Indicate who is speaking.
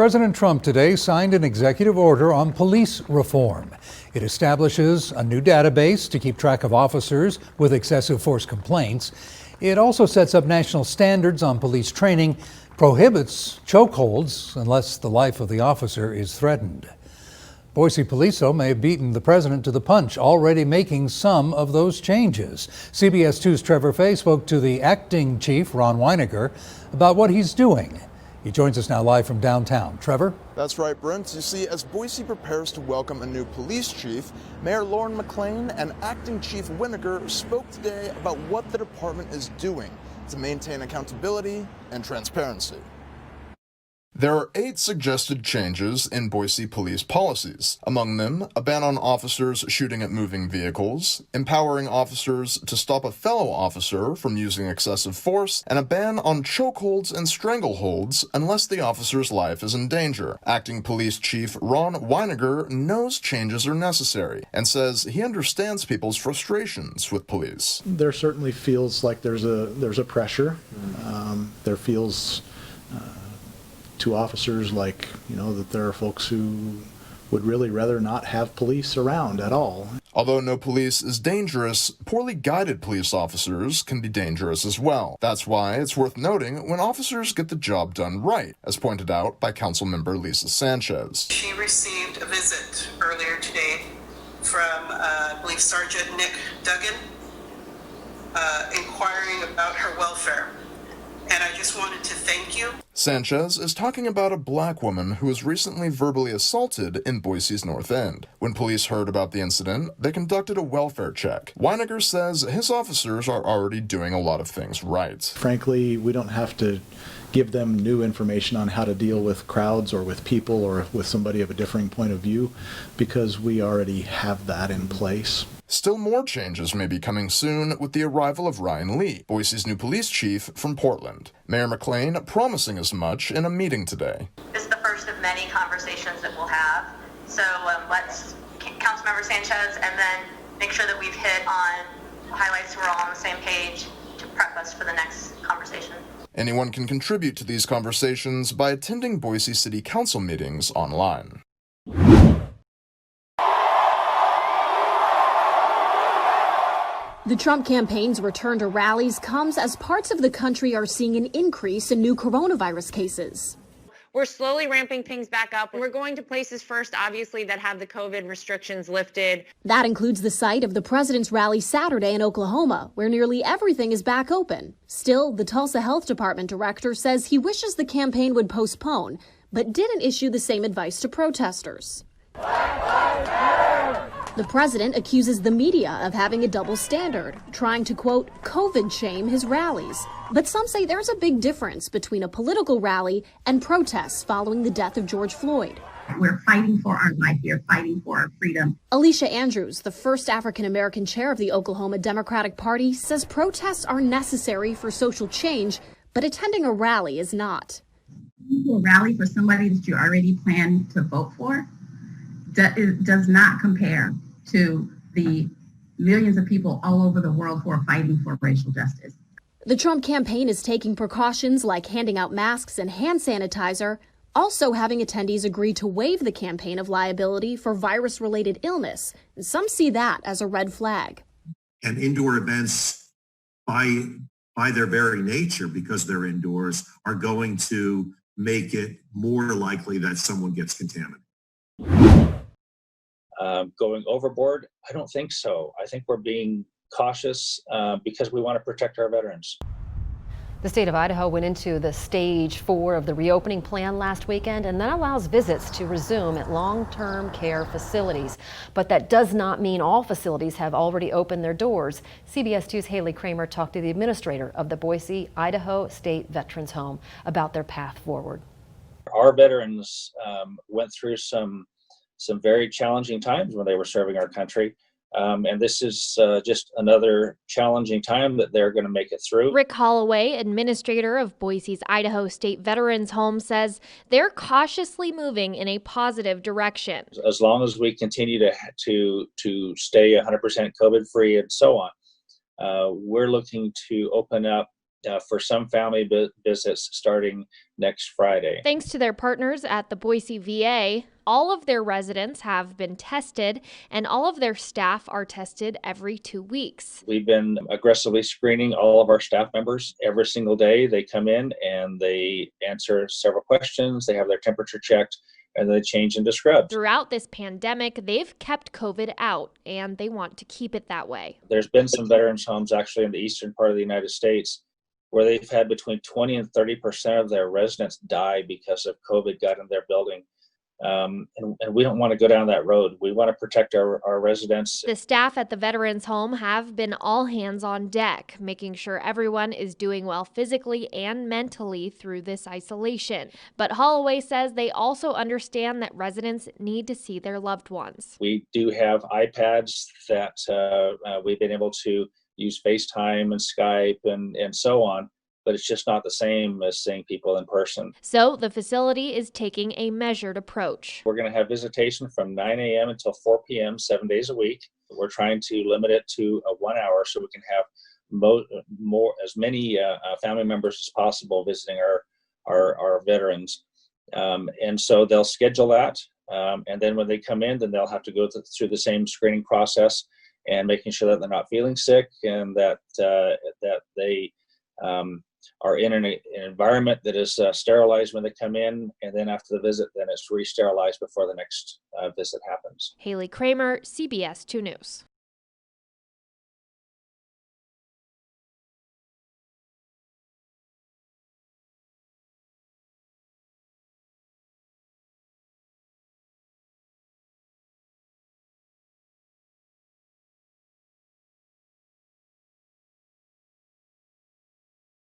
Speaker 1: President Trump today signed an executive order on police reform. It establishes a new database to keep track of officers with excessive force complaints. It also sets up national standards on police training, prohibits chokeholds unless the life of the officer is threatened. Boise police, though, may have beaten the president to the punch, already making some of those changes. CBS 2's Trevor Fay spoke to the acting chief, Ron Winegar, about what he's doing. He joins us now live from downtown. Trevor?
Speaker 2: That's right, Brent. You see, as Boise prepares to welcome a new police chief, Mayor Lauren McLean and acting chief Winegar spoke today about what the department is doing to maintain accountability and transparency. There are 8 suggested changes in Boise police policies. Among them, a ban on officers shooting at moving vehicles, empowering officers to stop a fellow officer from using excessive force, and a ban on chokeholds and strangleholds unless the officer's life is in danger. Acting Police Chief Ron Winegar knows changes are necessary and says he understands people's frustrations with police.
Speaker 3: There certainly feels like there's a pressure. There feels to officers like, that there are folks who would really rather not have police around at all.
Speaker 2: Although no police is dangerous, poorly guided police officers can be dangerous as well. That's why it's worth noting when officers get the job done right, as pointed out by Councilmember Lisa Sanchez.
Speaker 4: She received a visit earlier today from, I believe, Sergeant Nick Duggan, inquiring about her welfare. And I just wanted to thank you.
Speaker 2: Sanchez is talking about a black woman who was recently verbally assaulted in Boise's North End. When police heard about the incident, they conducted a welfare check. Winegar says his officers are already doing a lot of things right.
Speaker 3: Frankly, we don't have to give them new information on how to deal with crowds or with people or with somebody of a differing point of view because we already have that in place.
Speaker 2: Still more changes may be coming soon with the arrival of Ryan Lee, Boise's new police chief from Portland. Mayor McLean promising as much in a meeting today.
Speaker 5: This is the first of many conversations that we'll have. So let's, Councilmember Sanchez, and then make sure that we've hit on highlights so we're all on the same page to prep us for the next conversation.
Speaker 2: Anyone can contribute to these conversations by attending Boise City Council meetings online.
Speaker 6: The Trump campaign's return to rallies comes as parts of the country are seeing an increase in new coronavirus cases.
Speaker 7: We're slowly ramping things back up. We're going to places first, obviously, that have the COVID restrictions lifted.
Speaker 6: That includes the site of the president's rally Saturday in Oklahoma, where nearly everything is back open. Still, the Tulsa Health Department director says he wishes the campaign would postpone, but didn't issue the same advice to protesters. The president accuses the media of having a double standard, trying to, quote, COVID shame his rallies. But some say there's a big difference between a political rally and protests following the death of George Floyd.
Speaker 8: We're fighting for our life here, fighting for our freedom.
Speaker 6: Alicia Andrews, the first African-American chair of the Oklahoma Democratic Party, says protests are necessary for social change, but attending a rally is not.
Speaker 8: A rally for somebody that you already plan to vote for does not compare to the millions of people all over the world who are fighting for racial justice.
Speaker 6: The Trump campaign is taking precautions like handing out masks and hand sanitizer, also having attendees agree to waive the campaign of liability for virus-related illness. And some see that as a red flag.
Speaker 9: And indoor events, by their very nature, because they're indoors, are going to make it more likely that someone gets contaminated.
Speaker 10: Going overboard? I don't think so. I think we're being cautious because we want to protect our veterans.
Speaker 11: The state of Idaho went into the stage 4 of the reopening plan last weekend, and that allows visits to resume at long-term care facilities. But that does not mean all facilities have already opened their doors. CBS 2's Haley Kramer talked to the administrator of the Boise, Idaho State Veterans Home about their path forward.
Speaker 10: Our veterans went through some very challenging times when they were serving our country. And this is just another challenging time that they're going to make it through.
Speaker 12: Rick Holloway, administrator of Boise's Idaho State Veterans Home, says they're cautiously moving in a positive direction.
Speaker 10: As long as we continue to stay 100% COVID free and so on, we're looking to open up for some family visits starting next Friday.
Speaker 12: Thanks to their partners at the Boise VA, all of their residents have been tested, and all of their staff are tested every 2 weeks.
Speaker 10: We've been aggressively screening all of our staff members every single day. They come in and they answer several questions. They have their temperature checked, and they change into scrubs.
Speaker 12: Throughout this pandemic, they've kept COVID out, and they want to keep it that way.
Speaker 10: There's been some veterans homes actually in the eastern part of the United States where they've had between 20 and 30% of their residents die because of COVID got in their building. And we don't want to go down that road. We want to protect our residents.
Speaker 12: The staff at the veterans home have been all hands on deck, making sure everyone is doing well physically and mentally through this isolation. But Holloway says they also understand that residents need to see their loved ones.
Speaker 10: We do have iPads that we've been able to use FaceTime and Skype and so on. But it's just not the same as seeing people in person.
Speaker 12: So the facility is taking a measured approach.
Speaker 10: We're going to have visitation from 9 a.m. until 4 p.m. 7 days a week. We're trying to limit it to 1 hour so we can have as many family members as possible visiting our veterans. And so they'll schedule that. And then when they come in, then they'll have to go through the same screening process and making sure that they're not feeling sick and that they are in an environment that is sterilized when they come in, and then after the visit, then it's re-sterilized before the next visit happens.
Speaker 12: Haley Kramer, CBS 2 News.